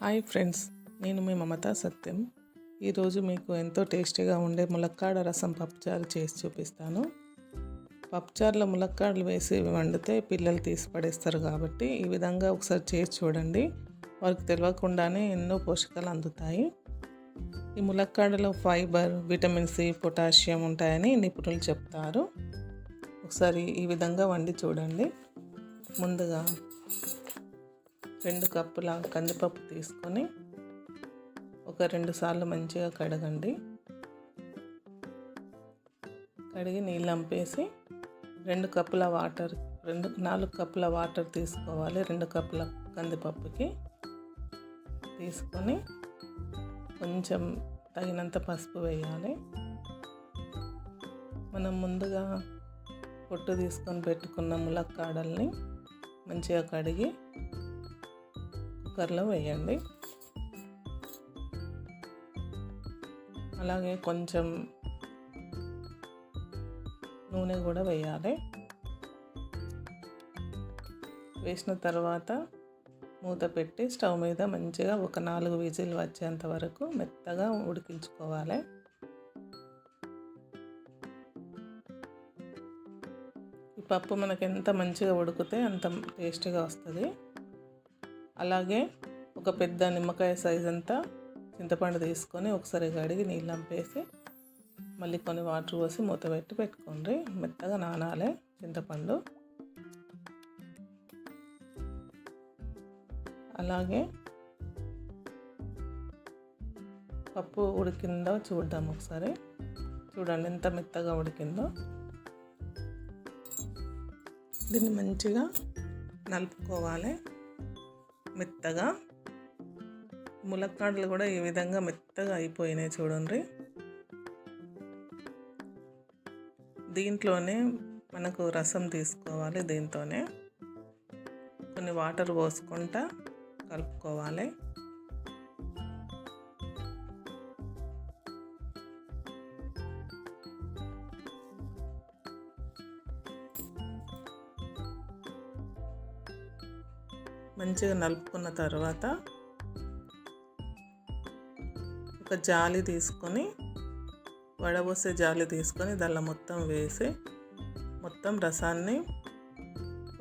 Hi friends, నేను మీ మమత సత్యం. ఈరోజు మీకు ఎంతో టేస్టీగా ఉండే ములక్కాడ రసం పప్పుచారు చేసి చూపిస్తాను. పప్పుచారులో ములక్కాడలు వేసి వండితే పిల్లలు తీసి పడేస్తారు కాబట్టి ఈ విధంగా ఒకసారి చేసి చూడండి. వారికి తెలియకుండానే ఎన్నో పోషకాలు అందుతాయి. ఈ ములక్కాడలో ఫైబర్, విటమిన్ సి, పొటాషియం ఉంటాయని నిపుణులు చెప్తారు. ఒకసారి ఈ విధంగా వండి చూడండి. ముందుగా 2 కప్పుల కందిపప్పు తీసుకొని ఒక 2 సార్లు మంచిగా కడగండి. కడిగి నీళ్ళు అంపేసి 4 కప్పుల వాటర్ తీసుకోవాలి. 2 కప్పుల కందిపప్పుకి తీసుకొని కొంచెం తగినంత పసుపు వేయాలి. మనం ముందుగా పొట్టు తీసుకొని పెట్టుకున్న ములక్కాడల్ని మంచిగా కడిగి కుక్కర్లో వేయండి. అలాగే కొంచెం నూనె కూడా వేయాలి. వేసిన తర్వాత మూత పెట్టి స్టవ్ మీద మంచిగా ఒక 4 విజిల్ వచ్చేంత వరకు మెత్తగా ఉడికించుకోవాలి. ఈ పప్పు మనకు ఎంత మంచిగా ఉడికితే అంత టేస్టీగా వస్తుంది. అలాగే ఒక పెద్ద నిమ్మకాయ సైజ్ అంతా చింతపండు తీసుకొని ఒకసారి కడిగి నీళ్ళు అంపేసి మళ్ళీ కొన్ని వాటర్ పోసి మూత పెట్టి పెట్టుకోండి. మెత్తగా నానాలి చింతపండు. అలాగే పప్పు ఉడికిందో చూద్దాం ఒకసారి. చూడండి ఎంత మెత్తగా ఉడికిందో. దీన్ని మంచిగా నలుపుకోవాలి మెత్తగా. ములక్కాడలు కూడా ఈ విధంగా మెత్తగా అయిపోయినాయి చూడండి. దీంట్లోనే మనకు రసం తీసుకోవాలి. దీంతోనే కొన్ని వాటర్ పోసుకుంటా కలుపుకోవాలి. మంచిగా నలుపుకున్న తర్వాత ఒక జాలి తీసుకొని, వడబోసే జాలి తీసుకొని దానిలో మొత్తం వేసి మొత్తం రసాన్ని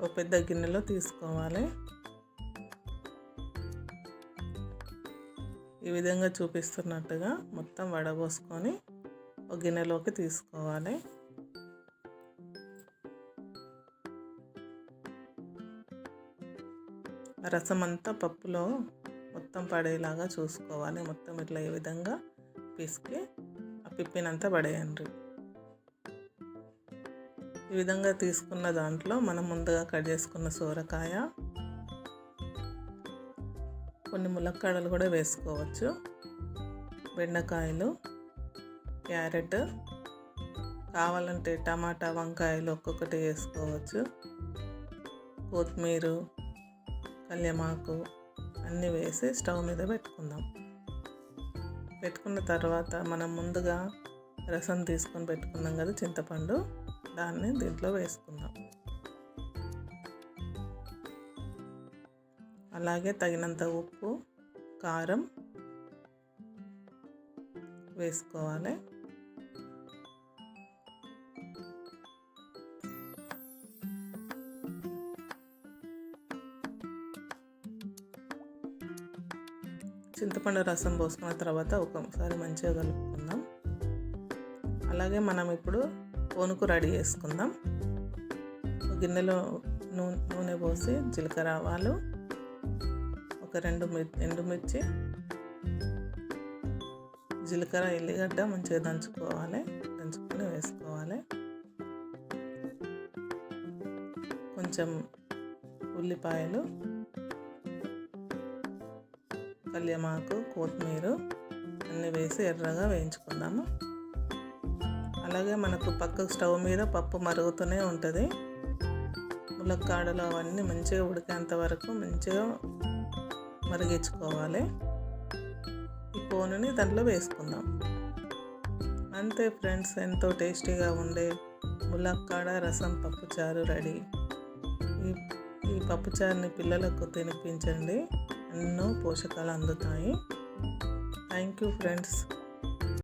ఒక పెద్ద గిన్నెలో తీసుకోవాలి. ఈ విధంగా చూపిస్తున్నట్టుగా మొత్తం వడబోసుకొని ఒక గిన్నెలోకి తీసుకోవాలి. రసం అంతా పప్పులో మొత్తం పడేలాగా చూసుకోవాలి. మొత్తం ఇట్లా ఈ విధంగా పిసికి ఆ పిప్పినంతా పడేయండి. ఈ విధంగా తీసుకున్న దాంట్లో మనం ముందుగా కట్ చేసుకున్న సోరకాయ, కొన్ని ములక్కాడలు కూడా వేసుకోవచ్చు, బెండకాయలు, క్యారెట్, కావాలంటే టమాటా, వంకాయలు ఒక్కొక్కటి వేసుకోవచ్చు, కొత్తిమీర, కళ్యామాకు అన్నీ వేసి స్టవ్ మీద పెట్టుకుందాం. పెట్టుకున్న తర్వాత మనం ముందుగా రసం తీసుకొని పెట్టుకున్నాం కదా చింతపండు, దాన్ని దీంట్లో వేసుకుందాం. అలాగే తగినంత ఉప్పు, కారం వేసుకోవాలి. చింతపండు రసం పోసుకున్న తర్వాత ఒకసారి మంచిగా కలుపుకుందాం. అలాగే మనం ఇప్పుడు పోనుకు రెడీ చేసుకుందాం. గిన్నెలో నూనె పోసి జీలకర్ర, ఆవాలు, ఒక 2 ఎండుమిర్చి, జీలకర్ర, ఎల్లిగడ్డ మంచిగా దంచుకొని వేసుకోవాలి. కొంచెం ఉల్లిపాయలు, కళ్యామాకు, కొత్తిమీర అన్నీ వేసి ఎర్రగా వేయించుకుందాము. అలాగే మనకు పక్కకు స్టవ్ మీద పప్పు మరుగుతూనే ఉంటుంది. ములక్కాడలు అవన్నీ మంచిగా ఉడికేంత వరకు మంచిగా మరిగించుకోవాలి. ఈ పోనుని దాంట్లో వేసుకుందాం. అంతే ఫ్రెండ్స్, ఎంతో టేస్టీగా ఉండే ములక్కాడ రసం పప్పుచారు రెడీ. ఈ పప్పుచారుని పిల్లలకు తినిపించండి. ఎన్నో పోషకాలు అందుతాయి. Thank you friends.